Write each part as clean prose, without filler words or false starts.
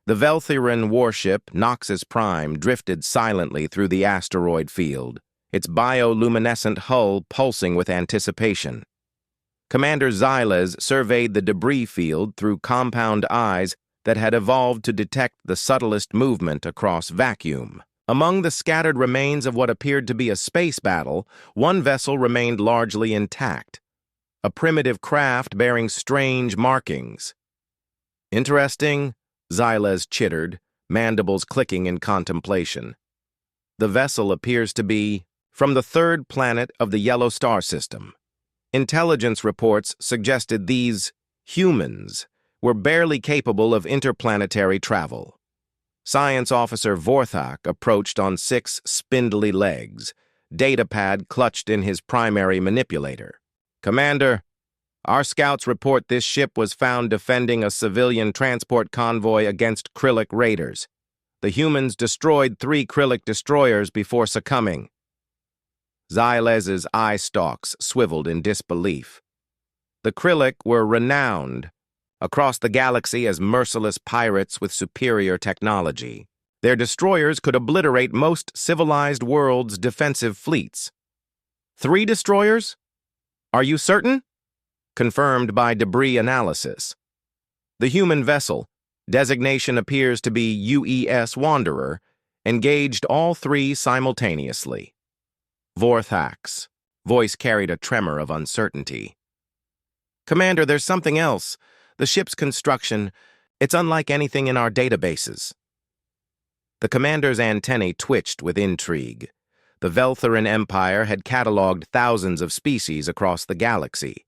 The Velthiran warship, Noxus Prime, drifted silently through the asteroid field, its bioluminescent hull pulsing with anticipation. Commander Xylez surveyed the debris field through compound eyes that had evolved to detect the subtlest movement across vacuum. Among the scattered remains of what appeared to be a space battle, one vessel remained largely intact, a primitive craft bearing strange markings. Interesting, Xylez chittered, mandibles clicking in contemplation. The vessel appears to be from the third planet of the Yellow Star system. Intelligence reports suggested these humans were barely capable of interplanetary travel. Science Officer Vorthak approached on 6 spindly legs, datapad clutched in his primary manipulator. "Commander, our scouts report this ship was found defending a civilian transport convoy against Krillic raiders. The humans destroyed 3 Krillic destroyers before succumbing." Xylez's eye stalks swiveled in disbelief. The Krillic were renowned across the galaxy as merciless pirates with superior technology. Their destroyers could obliterate most civilized worlds' defensive fleets. 3 destroyers? Are you certain? Confirmed by debris analysis. The human vessel, designation appears to be UES Wanderer, engaged all 3 simultaneously. Vorthak's voice carried a tremor of uncertainty. "Commander, there's something else. The ship's construction, it's unlike anything in our databases." The commander's antennae twitched with intrigue. The Velthiran Empire had cataloged thousands of species across the galaxy.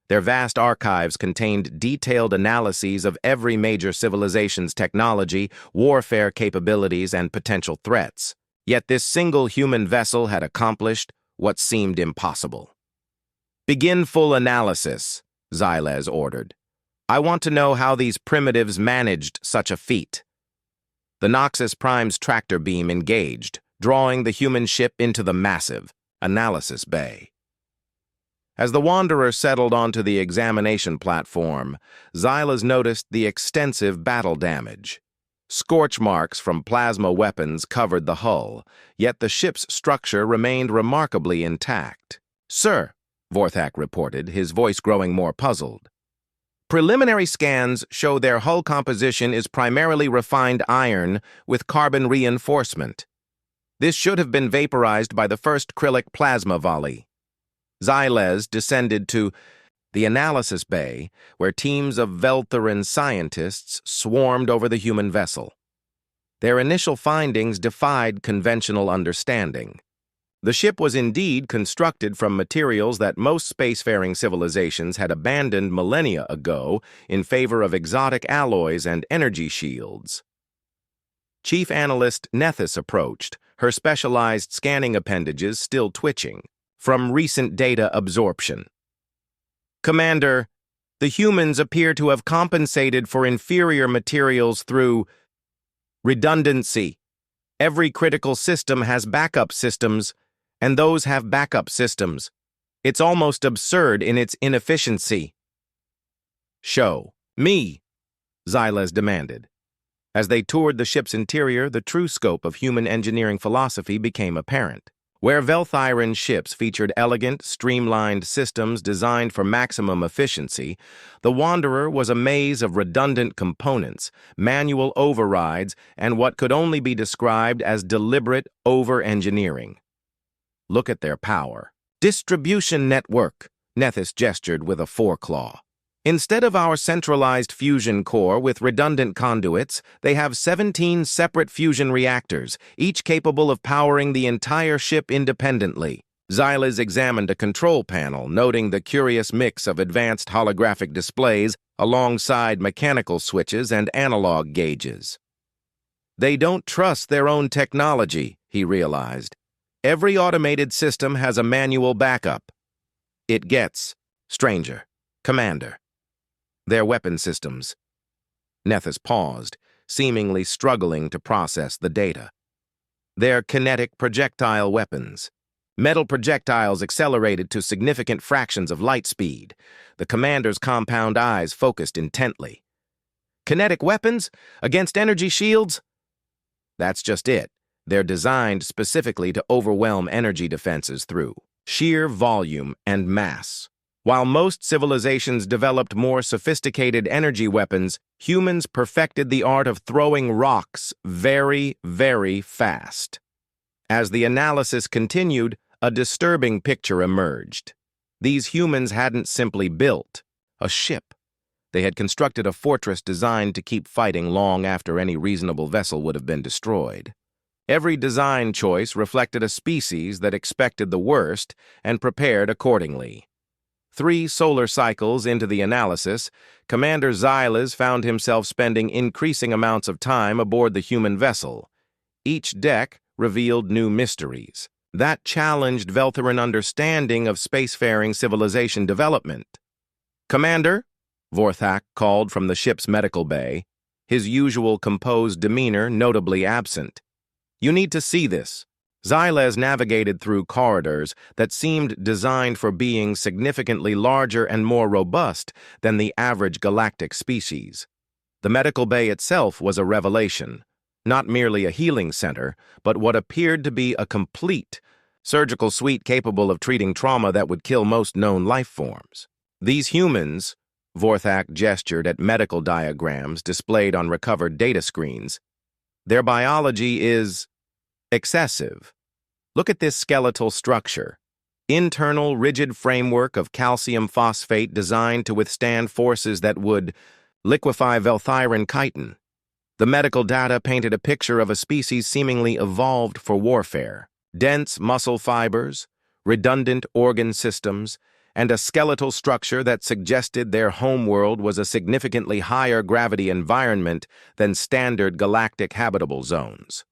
Their vast archives contained detailed analyses of every major civilization's technology, warfare capabilities, and potential threats. Yet this single human vessel had accomplished what seemed impossible. "Begin full analysis," Xylez ordered. "I want to know how these primitives managed such a feat." The Noxus Prime's tractor beam engaged, drawing the human ship into the massive analysis bay. As the Wanderer settled onto the examination platform, Xylez noticed the extensive battle damage. Scorch marks from plasma weapons covered the hull, yet the ship's structure remained remarkably intact. "Sir," Vorthak reported, his voice growing more puzzled, "preliminary scans show their hull composition is primarily refined iron with carbon reinforcement. This should have been vaporized by the first Krillic plasma volley." Xylez descended to the analysis bay, where teams of Velthiran scientists swarmed over the human vessel. Their initial findings defied conventional understanding. The ship was indeed constructed from materials that most spacefaring civilizations had abandoned millennia ago in favor of exotic alloys and energy shields. Chief Analyst Nethys approached, her specialized scanning appendages still twitching from recent data absorption. "Commander, the humans appear to have compensated for inferior materials through redundancy. Every critical system has backup systems, and those have backup systems. It's almost absurd in its inefficiency." "Show me," Xylez demanded. As they toured the ship's interior, the true scope of human engineering philosophy became apparent. Where Velthiran ships featured elegant, streamlined systems designed for maximum efficiency, the Wanderer was a maze of redundant components, manual overrides, and what could only be described as deliberate over-engineering. "Look at their power. Distribution network," Nethys gestured with a foreclaw. "Instead of our centralized fusion core with redundant conduits, they have 17 separate fusion reactors, each capable of powering the entire ship independently." Xylez examined a control panel, noting the curious mix of advanced holographic displays alongside mechanical switches and analog gauges. "They don't trust their own technology," he realized. "Every automated system has a manual backup." "It gets stranger, Commander. Their weapon systems." Nethys paused, seemingly struggling to process the data. "Their kinetic projectile weapons. Metal projectiles accelerated to significant fractions of light speed." The commander's compound eyes focused intently. Kinetic weapons? Against energy shields? That's just it. They're designed specifically to overwhelm energy defenses through sheer volume and mass. While most civilizations developed more sophisticated energy weapons, humans perfected the art of throwing rocks very, very fast. As the analysis continued, a disturbing picture emerged. These humans hadn't simply built a ship. They had constructed a fortress designed to keep fighting long after any reasonable vessel would have been destroyed. Every design choice reflected a species that expected the worst and prepared accordingly. 3 solar cycles into the analysis, Commander Xylas found himself spending increasing amounts of time aboard the human vessel. Each deck revealed new mysteries that challenged Veltheran understanding of spacefaring civilization development. "Commander," Vorthak called from the ship's medical bay, his usual composed demeanor notably absent. "You need to see this." Xylas navigated through corridors that seemed designed for beings significantly larger and more robust than the average galactic species. The medical bay itself was a revelation, not merely a healing center, but what appeared to be a complete surgical suite capable of treating trauma that would kill most known life forms. These humans, Vorthak gestured at medical diagrams displayed on recovered data screens, their biology is excessive. Look at this skeletal structure. Internal rigid framework of calcium phosphate designed to withstand forces that would liquefy Velthyran chitin. The medical data painted a picture of a species seemingly evolved for warfare. Dense muscle fibers, redundant organ systems, and a skeletal structure that suggested their homeworld was a significantly higher gravity environment than standard galactic habitable zones.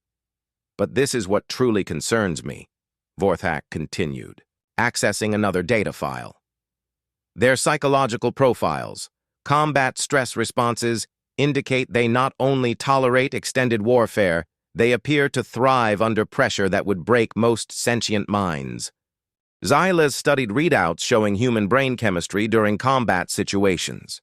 "But this is what truly concerns me," Vorthak continued, accessing another data file. "Their psychological profiles, combat stress responses, indicate they not only tolerate extended warfare, they appear to thrive under pressure that would break most sentient minds." Xylas studied readouts showing human brain chemistry during combat situations.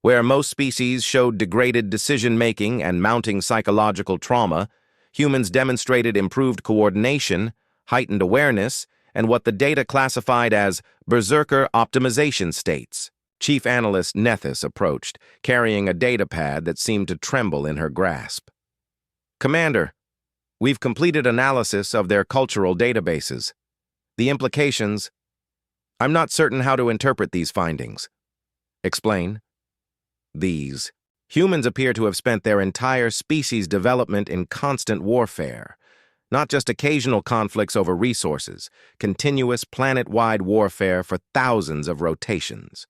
Where most species showed degraded decision-making and mounting psychological trauma, humans demonstrated improved coordination, heightened awareness, and what the data classified as berserker optimization states. Chief Analyst Nethys approached, carrying a datapad that seemed to tremble in her grasp. "Commander, we've completed analysis of their cultural databases. The implications... I'm not certain how to interpret these findings." "Explain." "These humans appear to have spent their entire species development in constant warfare, not just occasional conflicts over resources, continuous planet-wide warfare for thousands of rotations.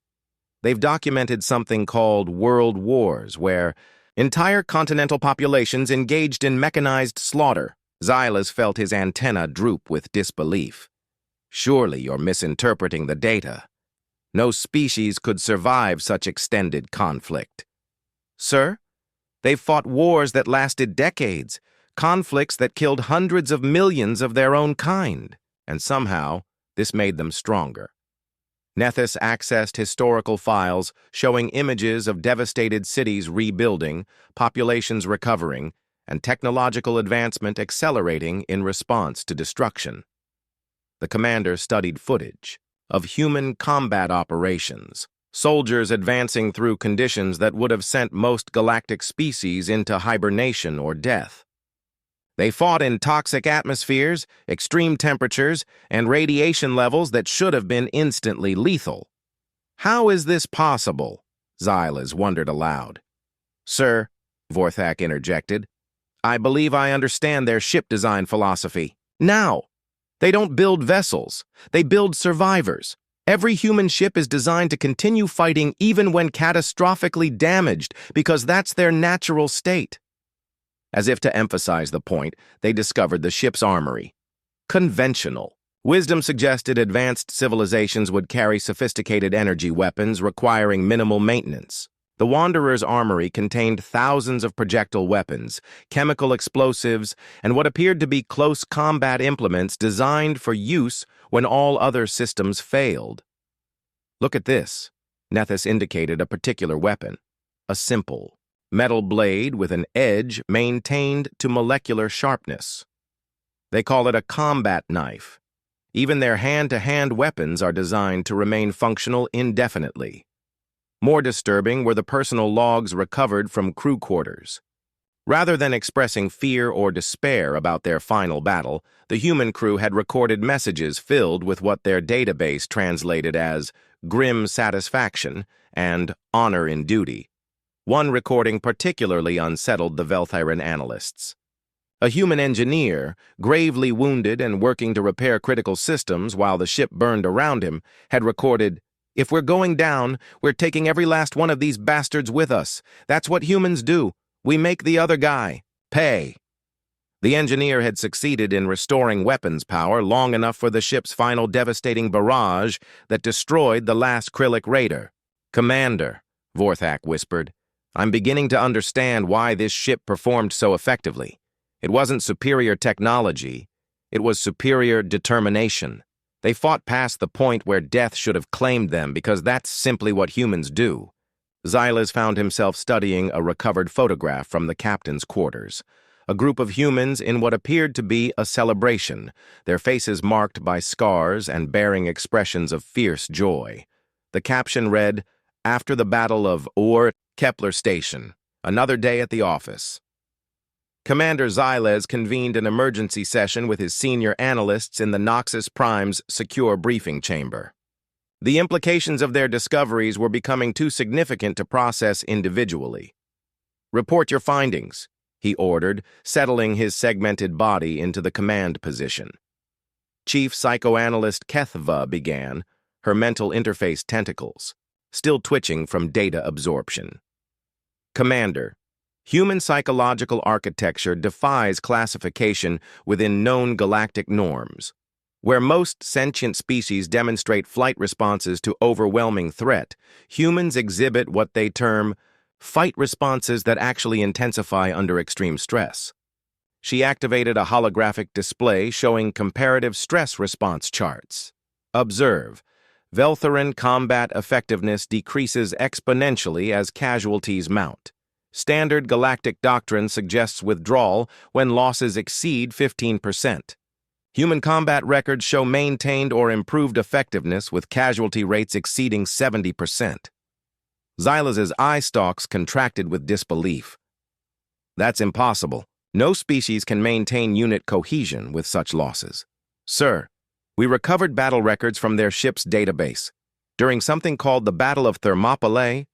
They've documented something called world wars, where entire continental populations engaged in mechanized slaughter." Xylas felt his antenna droop with disbelief. "Surely you're misinterpreting the data. No species could survive such extended conflict." "Sir, they've fought wars that lasted decades, conflicts that killed hundreds of millions of their own kind, and somehow this made them stronger." Nethys accessed historical files showing images of devastated cities rebuilding, populations recovering, and technological advancement accelerating in response to destruction. The commander studied footage of human combat operations, soldiers advancing through conditions that would have sent most galactic species into hibernation or death. They fought in toxic atmospheres, extreme temperatures, and radiation levels that should have been instantly lethal. "How is this possible?" Xylas wondered aloud. "Sir," Vorthak interjected, "I believe I understand their ship design philosophy. Now! They don't build vessels, they build survivors. Every human ship is designed to continue fighting even when catastrophically damaged, because that's their natural state." As if to emphasize the point, they discovered the ship's armory. Conventional. Wisdom suggested advanced civilizations would carry sophisticated energy weapons requiring minimal maintenance. The Wanderer's armory contained thousands of projectile weapons, chemical explosives, and what appeared to be close combat implements designed for use when all other systems failed. "Look at this." Nethys indicated a particular weapon. A simple, metal blade with an edge maintained to molecular sharpness. They call it a combat knife. Even their hand-to-hand weapons are designed to remain functional indefinitely. More disturbing were the personal logs recovered from crew quarters. Rather than expressing fear or despair about their final battle, the human crew had recorded messages filled with what their database translated as grim satisfaction and honor in duty. One recording particularly unsettled the Velthiran analysts. A human engineer, gravely wounded and working to repair critical systems while the ship burned around him, had recorded, "If we're going down, we're taking every last one of these bastards with us. That's what humans do. We make the other guy pay." The engineer had succeeded in restoring weapons power long enough for the ship's final devastating barrage that destroyed the last Krillic raider. "Commander," Vorthak whispered, "I'm beginning to understand why this ship performed so effectively. It wasn't superior technology, it was superior determination. They fought past the point where death should have claimed them because that's simply what humans do." Xylas found himself studying a recovered photograph from the captain's quarters. A group of humans in what appeared to be a celebration, their faces marked by scars and bearing expressions of fierce joy. The caption read, "After the Battle of Kepler Station, another day at the office." Commander Xylas convened an emergency session with his senior analysts in the Noxus Prime's secure briefing chamber. The implications of their discoveries were becoming too significant to process individually. "Report your findings," he ordered, settling his segmented body into the command position. Chief Psychoanalyst Kethva began, her mental interface tentacles, still twitching from data absorption. "Commander, human psychological architecture defies classification within known galactic norms. Where most sentient species demonstrate flight responses to overwhelming threat, humans exhibit what they term fight responses that actually intensify under extreme stress." She activated a holographic display showing comparative stress response charts. "Observe. Velthiran combat effectiveness decreases exponentially as casualties mount. Standard galactic doctrine suggests withdrawal when losses exceed 15%. Human combat records show maintained or improved effectiveness with casualty rates exceeding 70%. Xylas's eye stalks contracted with disbelief. "That's impossible. No species can maintain unit cohesion with such losses." "Sir, we recovered battle records from their ship's database. During something called the Battle of Thermopylae,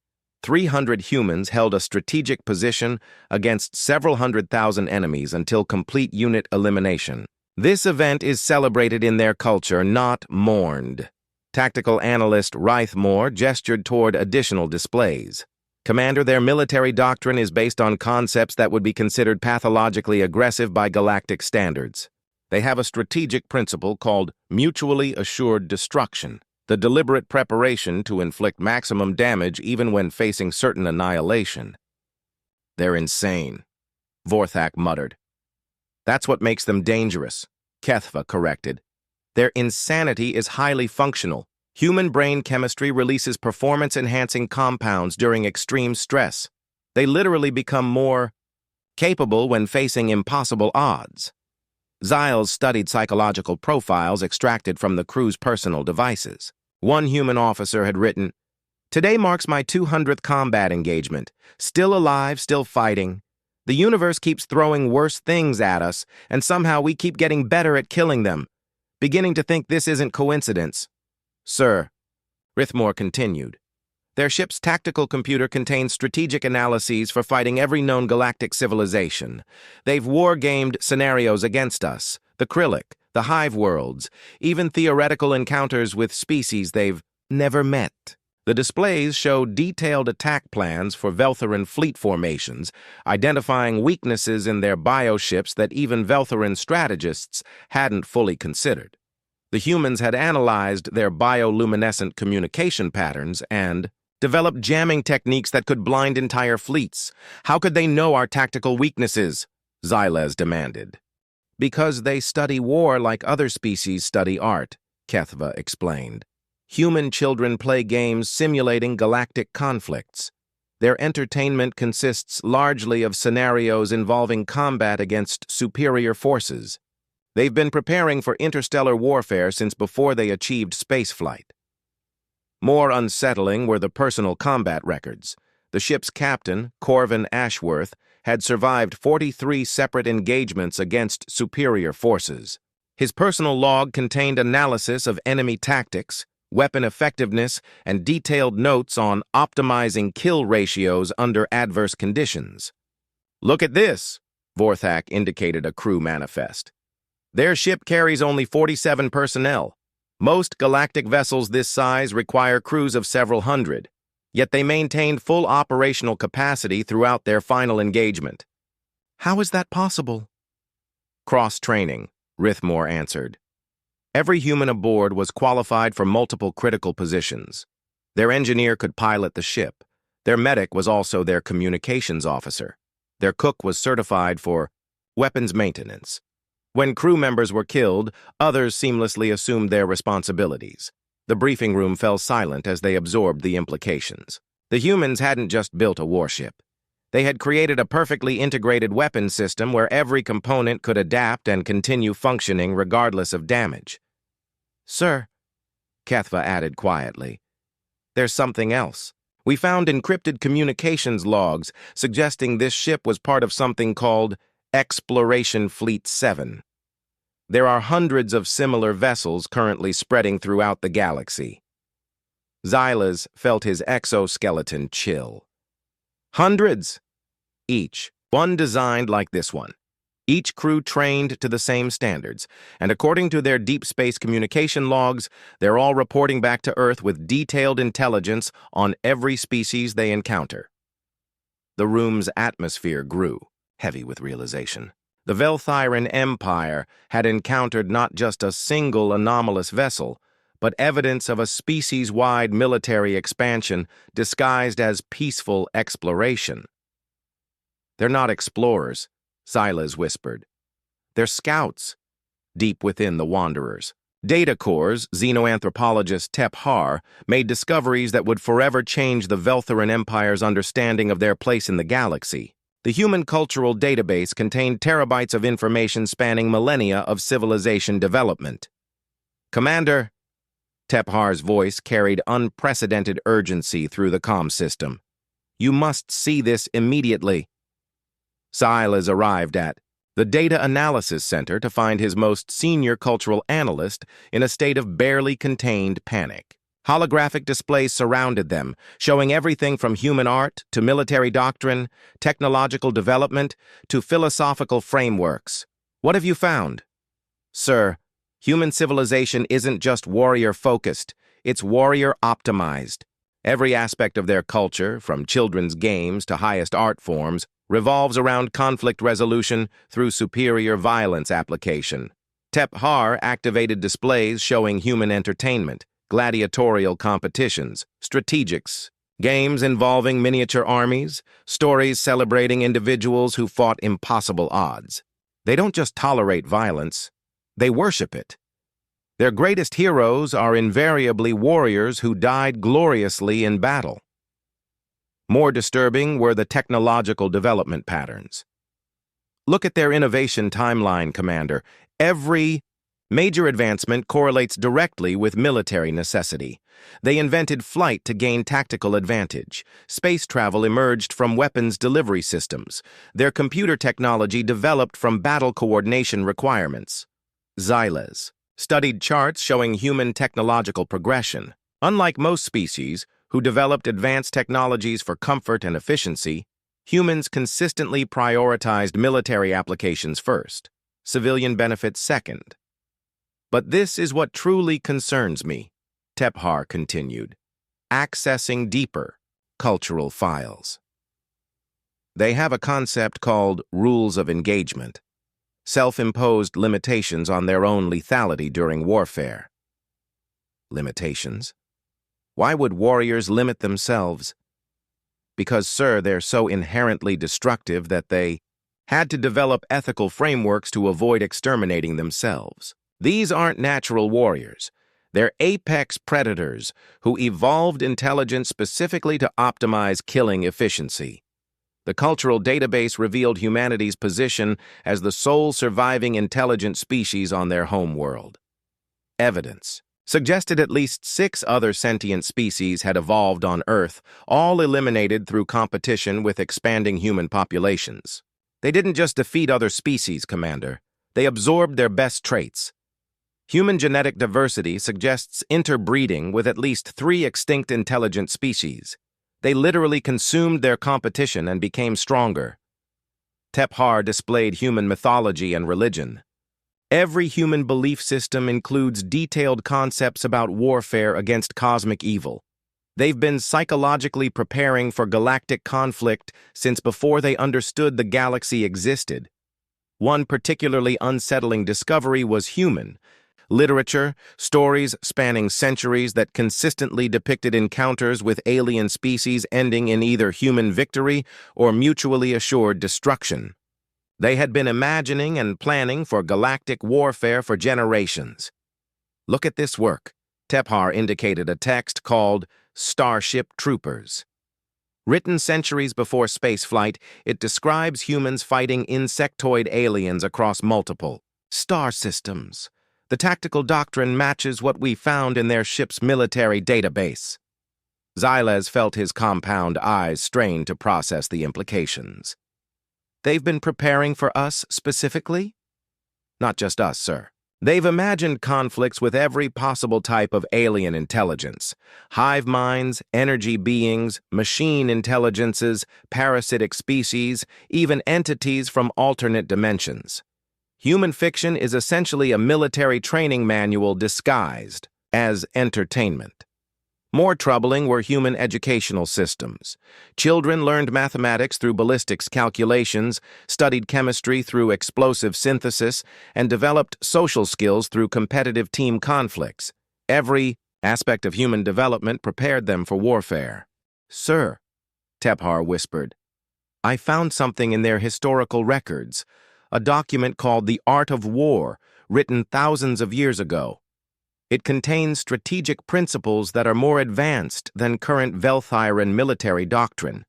300 humans held a strategic position against several 100,000 enemies until complete unit elimination. This event is celebrated in their culture, not mourned." Tactical analyst Reithmore gestured toward additional displays. "Commander, their military doctrine is based on concepts that would be considered pathologically aggressive by galactic standards. They have a strategic principle called mutually assured destruction, the deliberate preparation to inflict maximum damage even when facing certain annihilation." "They're insane," Vorthak muttered. "That's what makes them dangerous," Kethva corrected. "Their insanity is highly functional. Human brain chemistry releases performance-enhancing compounds during extreme stress. They literally become more capable when facing impossible odds." Xylas studied psychological profiles extracted from the crew's personal devices. One human officer had written, "Today marks my 200th combat engagement. Still alive, still fighting. The universe keeps throwing worse things at us, and somehow we keep getting better at killing them. Beginning to think this isn't coincidence." "Sir," Rithmore continued, "their ship's tactical computer contains strategic analyses for fighting every known galactic civilization. They've war-gamed scenarios against us, the Krillic, the Hive worlds, even theoretical encounters with species they've never met. The displays show detailed attack plans for Velthiran fleet formations, identifying weaknesses in their bioships that even Velthiran strategists hadn't fully considered. The humans had analyzed their bioluminescent communication patterns and developed jamming techniques that could blind entire fleets. How could they know our tactical weaknesses?" Xylas demanded. "Because they study war like other species study art," Kethva explained. "Human children play games simulating galactic conflicts. Their entertainment consists largely of scenarios involving combat against superior forces. They've been preparing for interstellar warfare since before they achieved spaceflight. More unsettling were the personal combat records. The ship's captain, Corvin Ashworth, had survived 43 separate engagements against superior forces. His personal log contained analysis of enemy tactics, weapon effectiveness, and detailed notes on optimizing kill ratios under adverse conditions. "Look at this," Vorthak indicated a crew manifest. "Their ship carries only 47 personnel. Most galactic vessels this size require crews of several hundred, yet they maintained full operational capacity throughout their final engagement." "How is that possible?" "Cross-training," Rithmore answered. Every human aboard was qualified for multiple critical positions. Their engineer could pilot the ship. Their medic was also their communications officer. Their cook was certified for weapons maintenance. When crew members were killed, others seamlessly assumed their responsibilities. The briefing room fell silent as they absorbed the implications. The humans hadn't just built a warship. They had created a perfectly integrated weapon system where every component could adapt and continue functioning regardless of damage. "Sir," Kethva added quietly, "there's something else. We found encrypted communications logs suggesting this ship was part of something called Exploration Fleet 7. There are hundreds of similar vessels currently spreading throughout the galaxy." Xylas felt his exoskeleton chill. "Hundreds? Each, one designed like this one. Each crew trained to the same standards, and according to their deep space communication logs, they're all reporting back to Earth with detailed intelligence on every species they encounter." The room's atmosphere grew, heavy with realization. The Velthyran Empire had encountered not just a single anomalous vessel, but evidence of a species-wide military expansion disguised as peaceful exploration. "They're not explorers," Silas whispered. "They're scouts." Deep within the Wanderers, Data Corps' xenoanthropologist Tep Har made discoveries that would forever change the Velthyran Empire's understanding of their place in the galaxy. The Human Cultural Database contained terabytes of information spanning millennia of civilization development. "Commander," Tep Har's voice carried unprecedented urgency through the comm system. "You must see this immediately." Silas arrived at the Data Analysis Center to find his most senior cultural analyst in a state of barely contained panic. Holographic displays surrounded them, showing everything from human art to military doctrine, technological development to philosophical frameworks. "What have you found?" "Sir, human civilization isn't just warrior-focused, it's warrior-optimized. Every aspect of their culture, from children's games to highest art forms, revolves around conflict resolution through superior violence application." Tep Har activated displays showing human entertainment, gladiatorial competitions, strategics, games involving miniature armies, stories celebrating individuals who fought impossible odds. They don't just tolerate violence, they worship it. Their greatest heroes are invariably warriors who died gloriously in battle. More disturbing were the technological development patterns. "Look at their innovation timeline, Commander. Every major advancement correlates directly with military necessity. They invented flight to gain tactical advantage. Space travel emerged from weapons delivery systems. Their computer technology developed from battle coordination requirements." Xylas studied charts showing human technological progression. Unlike most species, who developed advanced technologies for comfort and efficiency, humans consistently prioritized military applications first, civilian benefits second. "But this is what truly concerns me," Tep Har continued, "accessing deeper cultural files. They have a concept called rules of engagement, self-imposed limitations on their own lethality during warfare." "Limitations? Why would warriors limit themselves?" "Because, sir, they're so inherently destructive that they had to develop ethical frameworks to avoid exterminating themselves. These aren't natural warriors. They're apex predators who evolved intelligence specifically to optimize killing efficiency. The cultural database revealed humanity's position as the sole surviving intelligent species on their homeworld. Evidence suggested at least 6 other sentient species had evolved on Earth, all eliminated through competition with expanding human populations. They didn't just defeat other species, Commander. They absorbed their best traits. Human genetic diversity suggests interbreeding with at least 3 extinct intelligent species. They literally consumed their competition and became stronger. Tephar displayed human mythology and religion. Every human belief system includes detailed concepts about warfare against cosmic evil. They've been psychologically preparing for galactic conflict since before they understood the galaxy existed. One particularly unsettling discovery was human. Literature, stories spanning centuries that consistently depicted encounters with alien species ending in either human victory or mutually assured destruction. They had been imagining and planning for galactic warfare for generations. Look at this work. Tephar indicated a text called Starship Troopers. Written centuries before spaceflight, it describes humans fighting insectoid aliens across multiple star systems. The tactical doctrine matches what we found in their ship's military database. Xylez felt his compound eyes strain to process the implications. They've been preparing for us specifically? Not just us, sir. They've imagined conflicts with every possible type of alien intelligence. Hive minds, energy beings, machine intelligences, parasitic species, even entities from alternate dimensions. Human fiction is essentially a military training manual disguised as entertainment. More troubling were human educational systems. Children learned mathematics through ballistics calculations, studied chemistry through explosive synthesis, and developed social skills through competitive team conflicts. Every aspect of human development prepared them for warfare. "Sir," Tephar whispered, "I found something in their historical records. A document called The Art of War, written thousands of years ago. It contains strategic principles that are more advanced than current Velthiran military doctrine.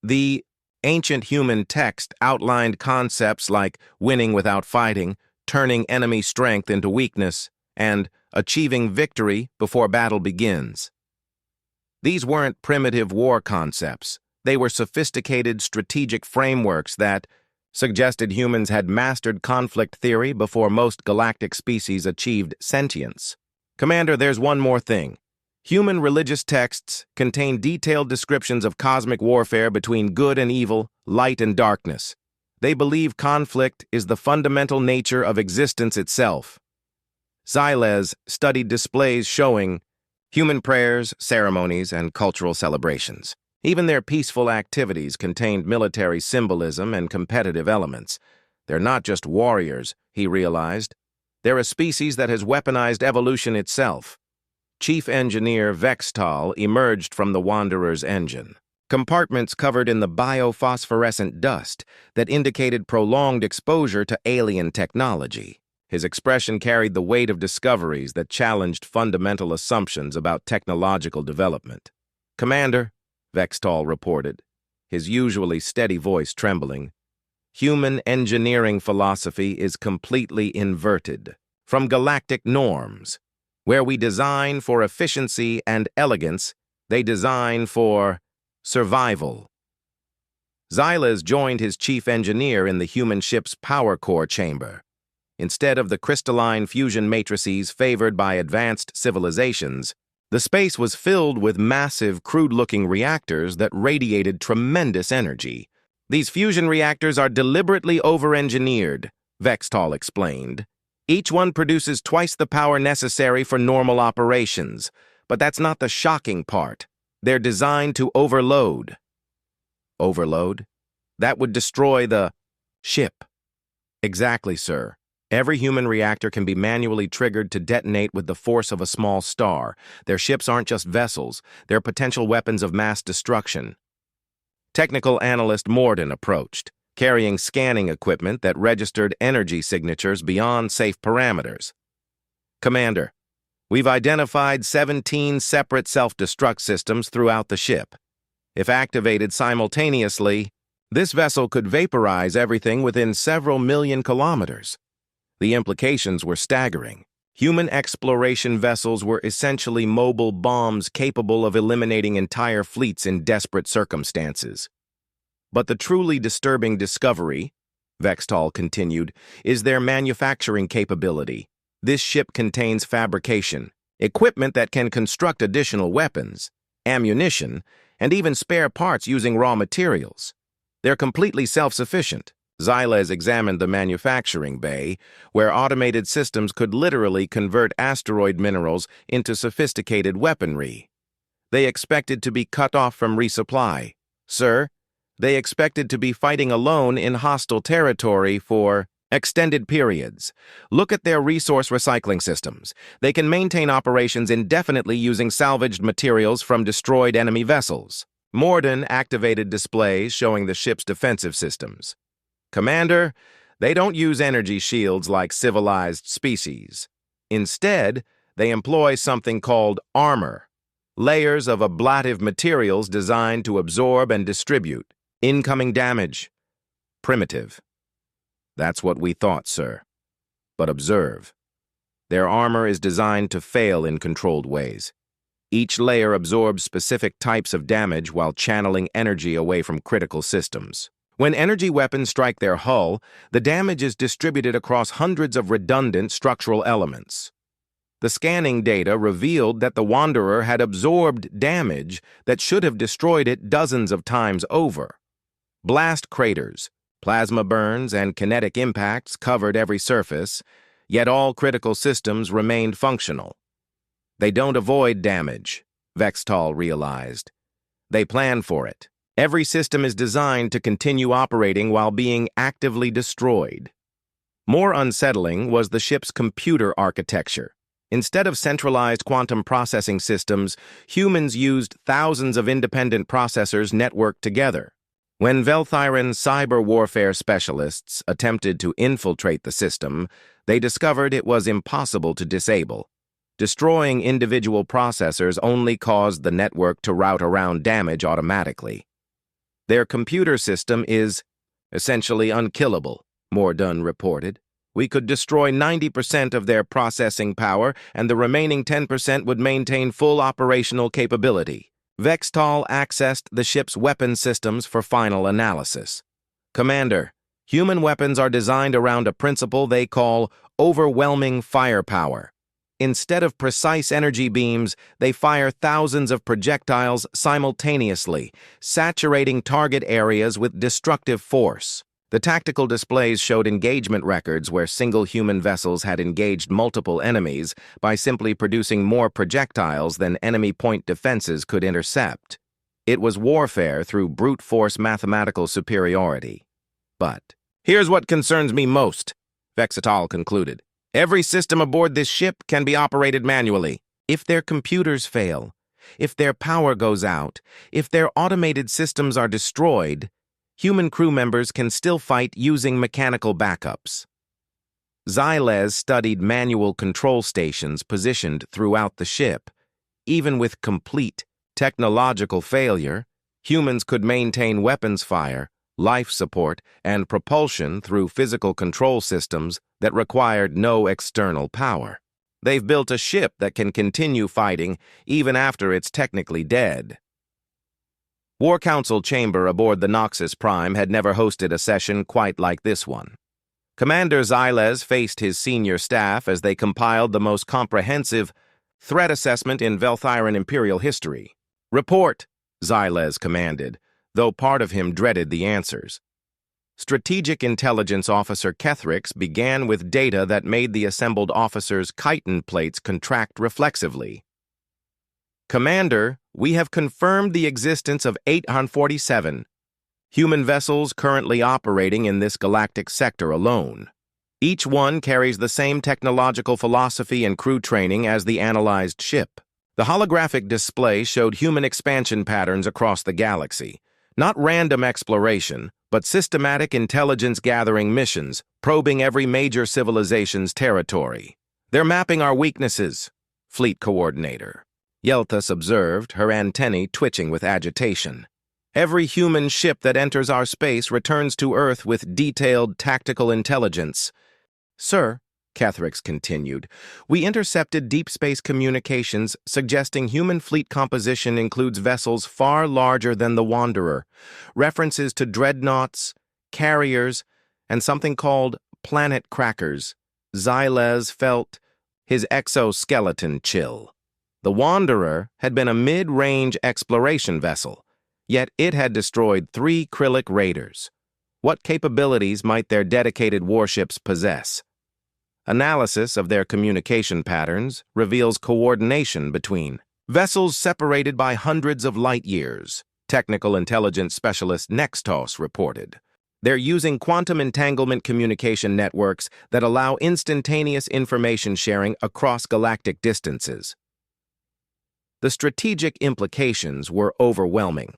The ancient human text outlined concepts like winning without fighting, turning enemy strength into weakness, and achieving victory before battle begins. These weren't primitive war concepts. They were sophisticated strategic frameworks that suggested humans had mastered conflict theory before most galactic species achieved sentience. Commander, there's one more thing. Human religious texts contain detailed descriptions of cosmic warfare between good and evil, light and darkness. They believe conflict is the fundamental nature of existence itself. Xylez studied displays showing human prayers, ceremonies, and cultural celebrations. Even their peaceful activities contained military symbolism and competitive elements. They're not just warriors, he realized. They're a species that has weaponized evolution itself. Chief Engineer Vextal emerged from the Wanderer's engine. Compartments covered in the biophosphorescent dust that indicated prolonged exposure to alien technology. His expression carried the weight of discoveries that challenged fundamental assumptions about technological development. "Commander," Vextal reported, his usually steady voice trembling, "human engineering philosophy is completely inverted from galactic norms. Where we design for efficiency and elegance, they design for survival." Xylez joined his chief engineer in the human ship's power core chamber. Instead of the crystalline fusion matrices favored by advanced civilizations, the space was filled with massive, crude-looking reactors that radiated tremendous energy. "These fusion reactors are deliberately over-engineered," Vextal explained. "Each one produces twice the power necessary for normal operations. But that's not the shocking part. They're designed to overload." Overload? That would destroy the ship. Exactly, sir. Every human reactor can be manually triggered to detonate with the force of a small star. Their ships aren't just vessels, they're potential weapons of mass destruction. Technical analyst Morden approached, carrying scanning equipment that registered energy signatures beyond safe parameters. "Commander, We've identified 17 separate self-destruct systems throughout the ship. If activated simultaneously, this vessel could vaporize everything within several million kilometers. The implications were staggering. Human exploration vessels were essentially mobile bombs capable of eliminating entire fleets in desperate circumstances. But the truly disturbing discovery, Vextal continued, is their manufacturing capability. This ship contains fabrication, equipment that can construct additional weapons, ammunition, and even spare parts using raw materials. They're completely self-sufficient. Xylez examined the manufacturing bay, where automated systems could literally convert asteroid minerals into sophisticated weaponry. They expected to be cut off from resupply. Sir, they expected to be fighting alone in hostile territory for extended periods. Look at their resource recycling systems. They can maintain operations indefinitely using salvaged materials from destroyed enemy vessels. Morden activated displays showing the ship's defensive systems. Commander, they don't use energy shields like civilized species. Instead, they employ something called armor, layers of ablative materials designed to absorb and distribute incoming damage. Primitive. That's what we thought, sir. But observe. Their armor is designed to fail in controlled ways. Each layer absorbs specific types of damage while channeling energy away from critical systems. When energy weapons strike their hull, the damage is distributed across hundreds of redundant structural elements. The scanning data revealed that the Wanderer had absorbed damage that should have destroyed it dozens of times over. Blast craters, plasma burns, and kinetic impacts covered every surface, yet all critical systems remained functional. They don't avoid damage, Vextal realized. They plan for it. Every system is designed to continue operating while being actively destroyed. More unsettling was the ship's computer architecture. Instead of centralized quantum processing systems, humans used thousands of independent processors networked together. When Velthyran cyber warfare specialists attempted to infiltrate the system, they discovered it was impossible to disable. Destroying individual processors only caused the network to route around damage automatically. Their computer system is essentially unkillable, Morden reported. We could destroy 90% of their processing power, and the remaining 10% would maintain full operational capability. Vextal accessed the ship's weapon systems for final analysis. Commander, human weapons are designed around a principle they call overwhelming firepower. Instead of precise energy beams, they fire thousands of projectiles simultaneously, saturating target areas with destructive force. The tactical displays showed engagement records where single human vessels had engaged multiple enemies by simply producing more projectiles than enemy point defenses could intercept. It was warfare through brute force mathematical superiority. But here's what concerns me most, Vextal concluded. Every system aboard this ship can be operated manually. If their computers fail, if their power goes out, if their automated systems are destroyed, human crew members can still fight using mechanical backups. Xylez studied manual control stations positioned throughout the ship. Even with complete technological failure, humans could maintain weapons fire, life support, and propulsion through physical control systems that required no external power. They've built a ship that can continue fighting even after it's technically dead. War Council chamber aboard the Noxus Prime had never hosted a session quite like this one. Commander Xylez faced his senior staff as they compiled the most comprehensive threat assessment in Velthyran Imperial history. Report, Xylez commanded, though part of him dreaded the answers. Strategic Intelligence Officer Kethrix began with data that made the assembled officers' chitin plates contract reflexively. Commander, we have confirmed the existence of 847 human vessels currently operating in this galactic sector alone. Each one carries the same technological philosophy and crew training as the analyzed ship. The holographic display showed human expansion patterns across the galaxy. Not random exploration, but systematic intelligence-gathering missions, probing every major civilization's territory. They're mapping our weaknesses, Fleet Coordinator. Yelthus observed, her antennae twitching with agitation. Every human ship that enters our space returns to Earth with detailed tactical intelligence. Sir, Cathrix continued, we intercepted deep space communications suggesting human fleet composition includes vessels far larger than the Wanderer, references to dreadnoughts, carriers, and something called planet crackers. Xylez felt his exoskeleton chill. The Wanderer had been a mid-range exploration vessel, yet it had destroyed 3 Krillic raiders. What capabilities might their dedicated warships possess? Analysis of their communication patterns reveals coordination between vessels separated by hundreds of light years, technical intelligence specialist Nextos reported. They're using quantum entanglement communication networks that allow instantaneous information sharing across galactic distances. The strategic implications were overwhelming.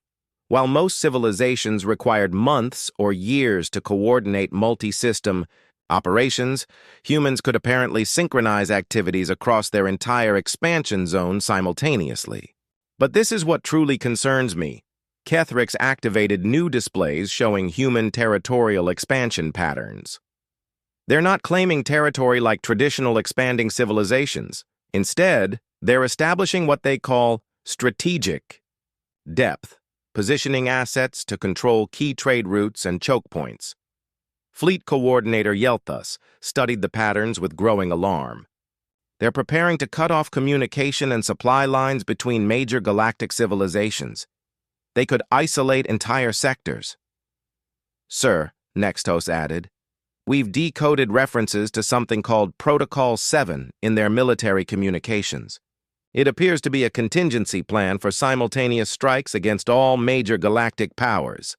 While most civilizations required months or years to coordinate multi-system operations, humans could apparently synchronize activities across their entire expansion zone simultaneously. But this is what truly concerns me. Cathrix activated new displays showing human territorial expansion patterns. They're not claiming territory like traditional expanding civilizations. Instead, they're establishing what they call strategic depth, positioning assets to control key trade routes and choke points. Fleet Coordinator Yelthus studied the patterns with growing alarm. They're preparing to cut off communication and supply lines between major galactic civilizations. They could isolate entire sectors. Sir, Nextos added, we've decoded references to something called Protocol 7 in their military communications. It appears to be a contingency plan for simultaneous strikes against all major galactic powers.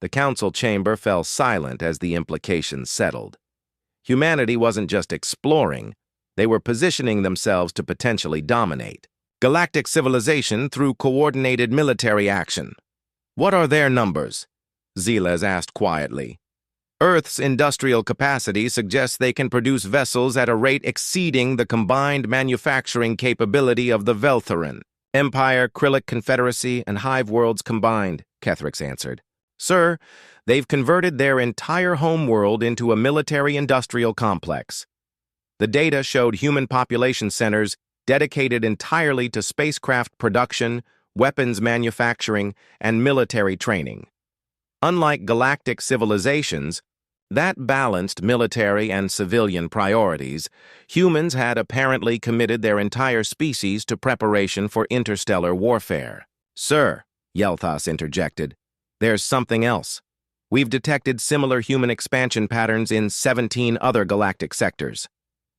The council chamber fell silent as the implications settled. Humanity wasn't just exploring, they were positioning themselves to potentially dominate galactic civilization through coordinated military action. What are their numbers? Xylez asked quietly. Earth's industrial capacity suggests they can produce vessels at a rate exceeding the combined manufacturing capability of the Veltheran. Empire, Krillic Confederacy, and Hive worlds combined, Cathrix answered. Sir, they've converted their entire homeworld into a military-industrial complex. The data showed human population centers dedicated entirely to spacecraft production, weapons manufacturing, and military training. Unlike galactic civilizations that balanced military and civilian priorities, humans had apparently committed their entire species to preparation for interstellar warfare. Sir, Yelthus interjected, there's something else. We've detected similar human expansion patterns in 17 other galactic sectors.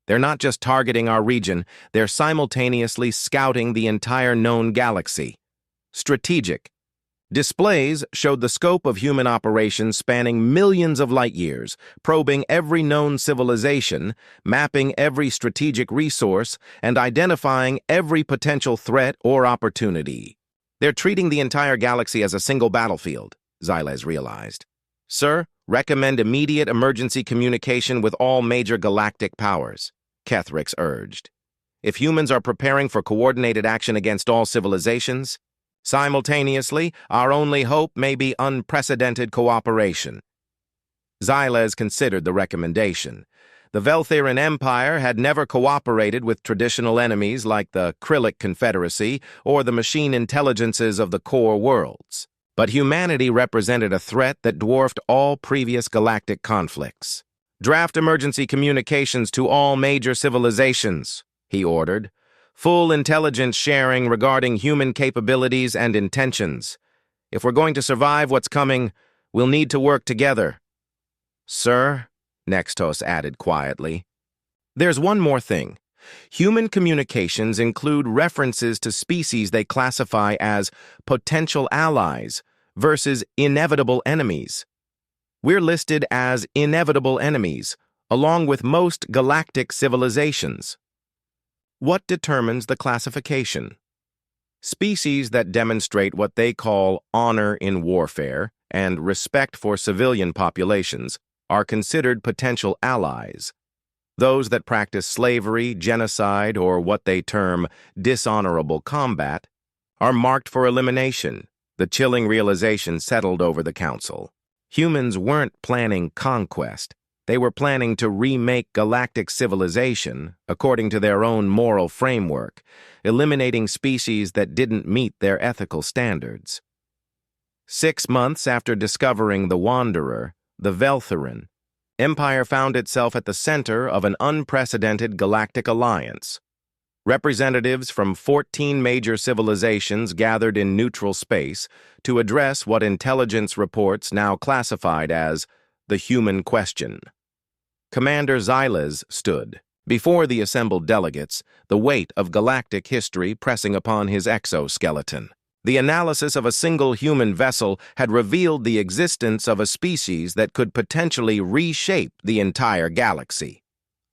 They're not just targeting our region, they're simultaneously scouting the entire known galaxy. Strategic. Displays showed the scope of human operations spanning millions of light years, probing every known civilization, mapping every strategic resource, and identifying every potential threat or opportunity. They're treating the entire galaxy as a single battlefield, Xylez realized. Sir, recommend immediate emergency communication with all major galactic powers, Cathrix urged. If humans are preparing for coordinated action against all civilizations, simultaneously, our only hope may be unprecedented cooperation. Xylez considered the recommendation. The Veltheran Empire had never cooperated with traditional enemies like the Krillic Confederacy or the machine intelligences of the core worlds. But humanity represented a threat that dwarfed all previous galactic conflicts. Draft emergency communications to all major civilizations, he ordered. Full intelligence sharing regarding human capabilities and intentions. If we're going to survive what's coming, we'll need to work together. Sir, Nextos added quietly, there's one more thing. Human communications include references to species they classify as potential allies versus inevitable enemies. We're listed as inevitable enemies, along with most galactic civilizations. What determines the classification? Species that demonstrate what they call honor in warfare and respect for civilian populations are considered potential allies. Those that practice slavery, genocide, or what they term dishonorable combat are marked for elimination. The chilling realization settled over the council. Humans weren't planning conquest. They were planning to remake galactic civilization according to their own moral framework, eliminating species that didn't meet their ethical standards. 6 months after discovering the Wanderer, the Veltherin, Empire found itself at the center of an unprecedented galactic alliance. Representatives from 14 major civilizations gathered in neutral space to address what intelligence reports now classified as the human question. Commander Xylez stood before the assembled delegates, the weight of galactic history pressing upon his exoskeleton. The analysis of a single human vessel had revealed the existence of a species that could potentially reshape the entire galaxy.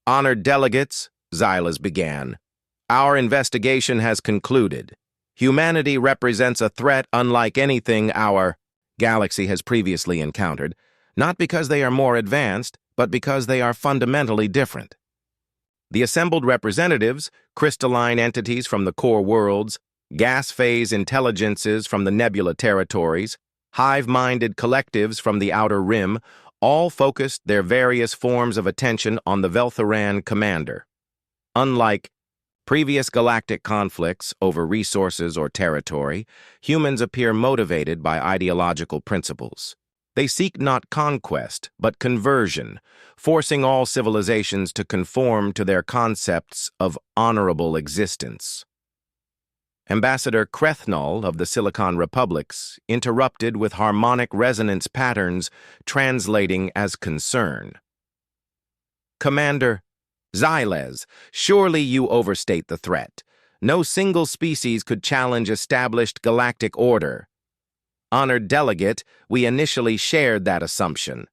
Honored delegates, Xylez began, our investigation has concluded. Humanity represents a threat unlike anything our galaxy has previously encountered, not because they are more advanced, but because they are fundamentally different. The assembled representatives, crystalline entities from the core worlds, gas phase intelligences from the nebula territories, hive-minded collectives from the outer rim, all focused their various forms of attention on the Veltheran commander. Unlike previous galactic conflicts over resources or territory, humans appear motivated by ideological principles. They seek not conquest, but conversion, forcing all civilizations to conform to their concepts of honorable existence. Ambassador Krethnal of the Silicon Republics interrupted with harmonic resonance patterns translating as concern. Commander Xylez, surely you overstate the threat. No single species could challenge established galactic order. Honored delegate, we initially shared that assumption.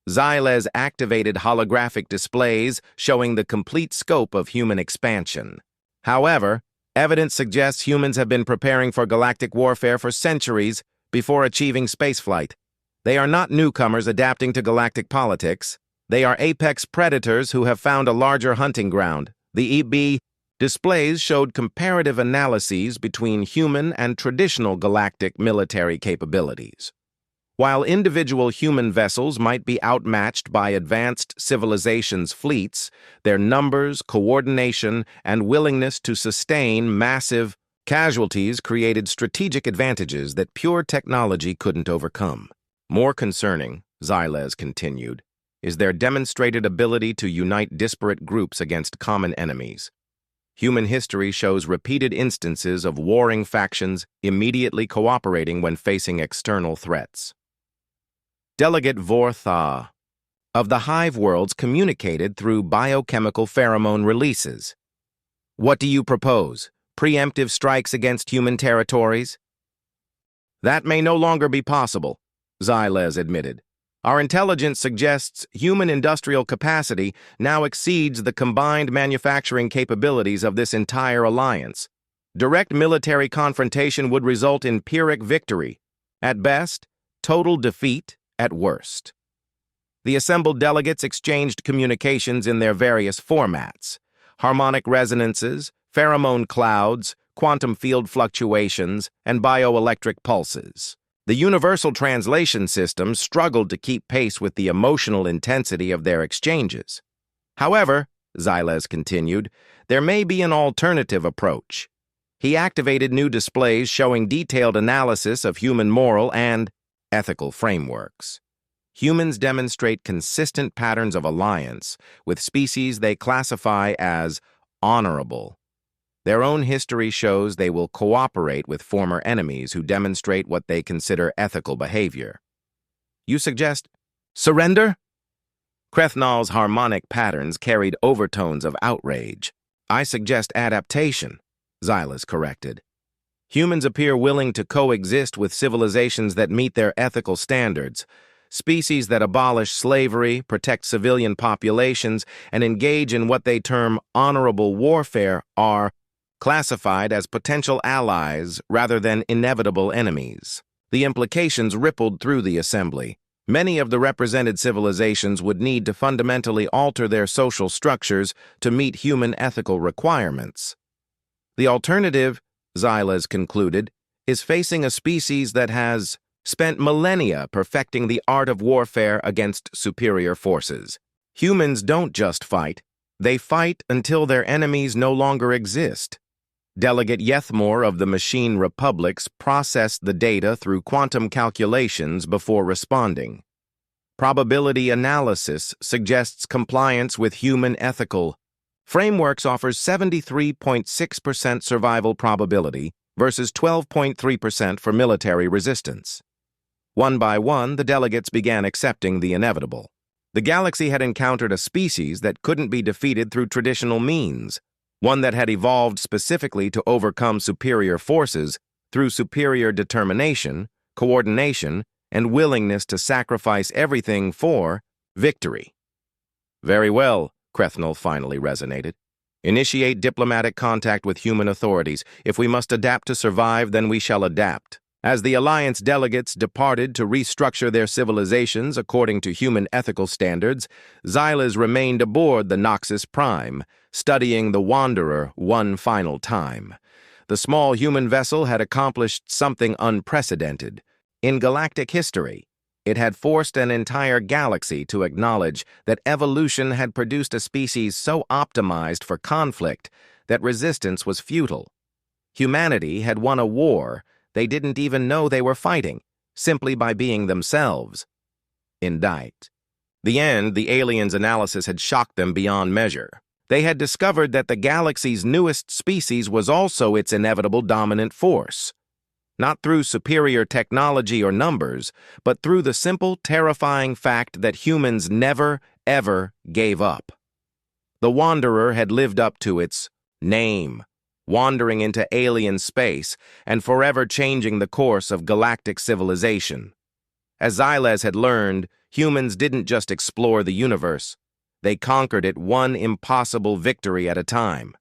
Xylez activated holographic displays showing the complete scope of human expansion. However, evidence suggests humans have been preparing for galactic warfare for centuries before achieving spaceflight. They are not newcomers adapting to galactic politics. They are apex predators who have found a larger hunting ground. The EB displays showed comparative analyses between human and traditional galactic military capabilities. While individual human vessels might be outmatched by advanced civilizations' fleets, their numbers, coordination, and willingness to sustain massive casualties created strategic advantages that pure technology couldn't overcome. More concerning, Xylez continued, is their demonstrated ability to unite disparate groups against common enemies. Human history shows repeated instances of warring factions immediately cooperating when facing external threats. Delegate Vortha of the hive worlds communicated through biochemical pheromone releases. What do you propose? Preemptive strikes against human territories? That may no longer be possible, Xylez admitted. Our intelligence suggests human industrial capacity now exceeds the combined manufacturing capabilities of this entire alliance. Direct military confrontation would result in Pyrrhic victory. At best, total defeat at worst. The assembled delegates exchanged communications in their various formats: harmonic resonances, pheromone clouds, quantum field fluctuations, and bioelectric pulses. The universal translation system struggled to keep pace with the emotional intensity of their exchanges. However, Xylez continued, there may be an alternative approach. He activated new displays showing detailed analysis of human moral and ethical frameworks. Humans demonstrate consistent patterns of alliance with species they classify as honorable. Their own history shows they will cooperate with former enemies who demonstrate what they consider ethical behavior. You suggest surrender? Krethnal's harmonic patterns carried overtones of outrage. I suggest adaptation, Xylez corrected. Humans appear willing to coexist with civilizations that meet their ethical standards. Species that abolish slavery, protect civilian populations, and engage in what they term honorable warfare are classified as potential allies rather than inevitable enemies. The implications rippled through the assembly. Many of the represented civilizations would need to fundamentally alter their social structures to meet human ethical requirements. The alternative, Xiles concluded, is facing a species that has spent millennia perfecting the art of warfare against superior forces. Humans don't just fight, they fight until their enemies no longer exist. Delegate Yethmore of the Machine Republics processed the data through quantum calculations before responding. Probability analysis suggests compliance with human ethical frameworks offers 73.6% survival probability versus 12.3% for military resistance. One by one, the delegates began accepting the inevitable. The galaxy had encountered a species that couldn't be defeated through traditional means, one that had evolved specifically to overcome superior forces through superior determination, coordination, and willingness to sacrifice everything for victory. Very well, Crethnal finally resonated. Initiate diplomatic contact with human authorities. If we must adapt to survive, then we shall adapt. As the Alliance delegates departed to restructure their civilizations according to human ethical standards, Xiles remained aboard the Noxus Prime, studying the Wanderer one final time. The small human vessel had accomplished something unprecedented. In galactic history, it had forced an entire galaxy to acknowledge that evolution had produced a species so optimized for conflict that resistance was futile. Humanity had won a war they didn't even know they were fighting, simply by being themselves. Indict. The aliens' analysis had shocked them beyond measure. They had discovered that the galaxy's newest species was also its inevitable dominant force. Not through superior technology or numbers, but through the simple, terrifying fact that humans never, ever gave up. The Wanderer had lived up to its name, wandering into alien space and forever changing the course of galactic civilization. As Xiles had learned, humans didn't just explore the universe. They conquered it one impossible victory at a time.